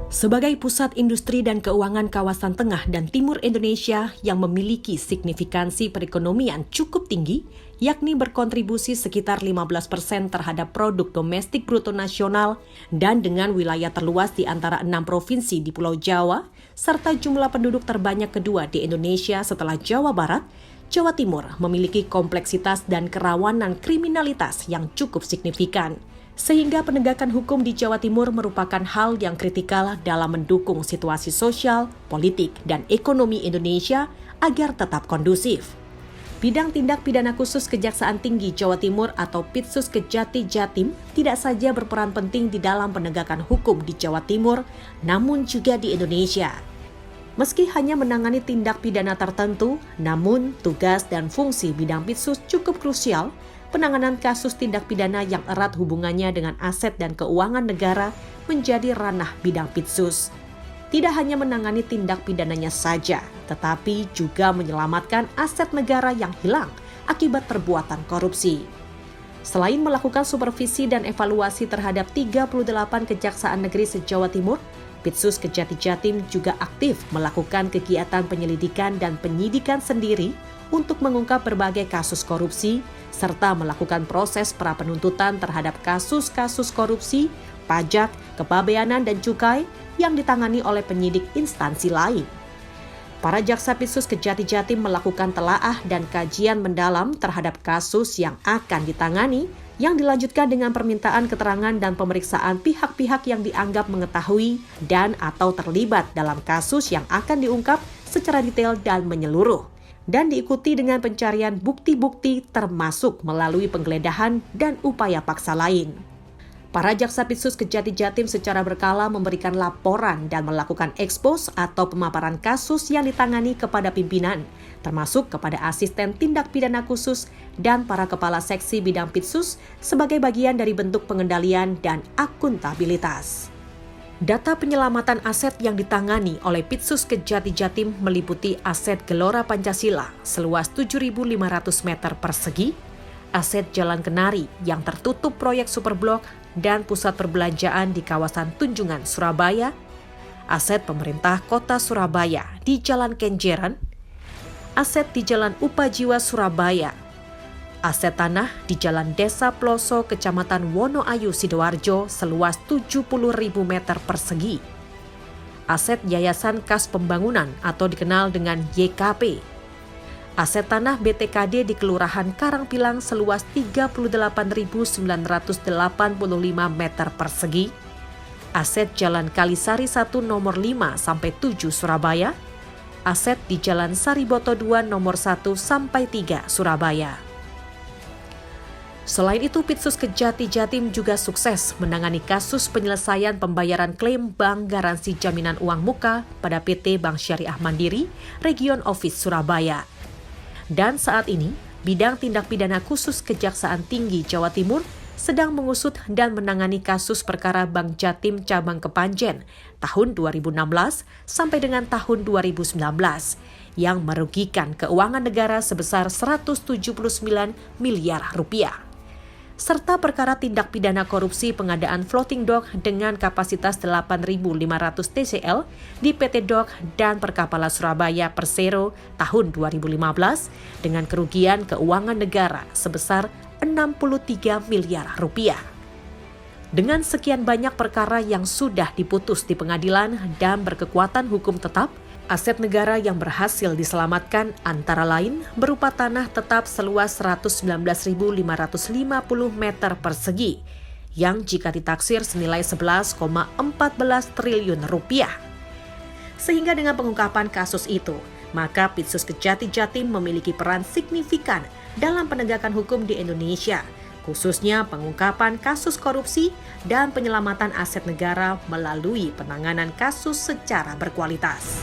Sebagai pusat industri dan keuangan kawasan tengah dan timur Indonesia yang memiliki signifikansi perekonomian cukup tinggi, yakni berkontribusi sekitar 15% terhadap produk domestik bruto nasional dan dengan wilayah terluas di antara 6 provinsi di Pulau Jawa, serta jumlah penduduk terbanyak kedua di Indonesia setelah Jawa Barat, Jawa Timur memiliki kompleksitas dan kerawanan kriminalitas yang cukup signifikan. Sehingga penegakan hukum di Jawa Timur merupakan hal yang kritikal dalam mendukung situasi sosial, politik, dan ekonomi Indonesia agar tetap kondusif. Bidang Tindak Pidana Khusus Kejaksaan Tinggi Jawa Timur atau Pitsus Kejati Jatim tidak saja berperan penting di dalam penegakan hukum di Jawa Timur, namun juga di Indonesia. Meski hanya menangani tindak pidana tertentu, namun tugas dan fungsi bidang Pitsus cukup krusial. Penanganan kasus tindak pidana yang erat hubungannya dengan aset dan keuangan negara menjadi ranah bidang Pitsus. Tidak hanya menangani tindak pidananya saja, tetapi juga menyelamatkan aset negara yang hilang akibat perbuatan korupsi. Selain melakukan supervisi dan evaluasi terhadap 38 kejaksaan negeri se-Jawa Timur, Pitsus Kejati Jatim juga aktif melakukan kegiatan penyelidikan dan penyidikan sendiri untuk mengungkap berbagai kasus korupsi, serta melakukan proses pra-penuntutan terhadap kasus-kasus korupsi, pajak, kepabeanan, dan cukai yang ditangani oleh penyidik instansi lain. Para jaksa Pitsus Kejati Jatim melakukan telaah dan kajian mendalam terhadap kasus yang akan ditangani, yang dilanjutkan dengan permintaan keterangan dan pemeriksaan pihak-pihak yang dianggap mengetahui dan atau terlibat dalam kasus yang akan diungkap secara detail dan menyeluruh, dan diikuti dengan pencarian bukti-bukti termasuk melalui penggeledahan dan upaya paksa lain. Para jaksa Pitsus Kejati Jatim secara berkala memberikan laporan dan melakukan ekspos atau pemaparan kasus yang ditangani kepada pimpinan, termasuk kepada asisten tindak pidana khusus dan para kepala seksi bidang Pitsus sebagai bagian dari bentuk pengendalian dan akuntabilitas. Data penyelamatan aset yang ditangani oleh Pitsus Kejati Jatim meliputi aset Gelora Pancasila seluas 7.500 meter persegi, aset Jalan Kenari yang tertutup proyek Superblok dan pusat perbelanjaan di kawasan Tunjungan, Surabaya, aset pemerintah kota Surabaya di Jalan Kenjeran, aset di Jalan Upajiwa Surabaya, aset tanah di Jalan Desa Ploso, Kecamatan Wonoayu, Sidoarjo seluas 70.000 meter persegi, aset Yayasan Kas Pembangunan atau dikenal dengan YKP, aset tanah BTKD di Kelurahan Karangpilang seluas 38.985 meter persegi, aset Jalan Kalisari 1 nomor 5-7 Surabaya, aset di Jalan Sariboto 2 nomor 1-3 Surabaya. Selain itu, Pitsus Kejati Jatim juga sukses menangani kasus penyelesaian pembayaran klaim Bank Garansi Jaminan Uang Muka pada PT Bank Syariah Mandiri, Region Office Surabaya. Dan saat ini, bidang tindak pidana khusus Kejaksaan Tinggi Jawa Timur sedang mengusut dan menangani kasus perkara Bank Jatim Cabang Kepanjen tahun 2016 sampai dengan tahun 2019 yang merugikan keuangan negara sebesar 179 miliar rupiah. Serta perkara tindak pidana korupsi pengadaan floating dock dengan kapasitas 8.500 TCL di PT Dock dan Perkapala Surabaya Persero tahun 2015 dengan kerugian keuangan negara sebesar 63 miliar rupiah. Dengan sekian banyak perkara yang sudah diputus di pengadilan dan berkekuatan hukum tetap, aset negara yang berhasil diselamatkan antara lain berupa tanah tetap seluas 119.550 meter persegi yang jika ditaksir senilai 11,14 triliun rupiah. Sehingga dengan pengungkapan kasus itu, maka Pitsus Kejati Jatim memiliki peran signifikan dalam penegakan hukum di Indonesia, khususnya pengungkapan kasus korupsi dan penyelamatan aset negara melalui penanganan kasus secara berkualitas.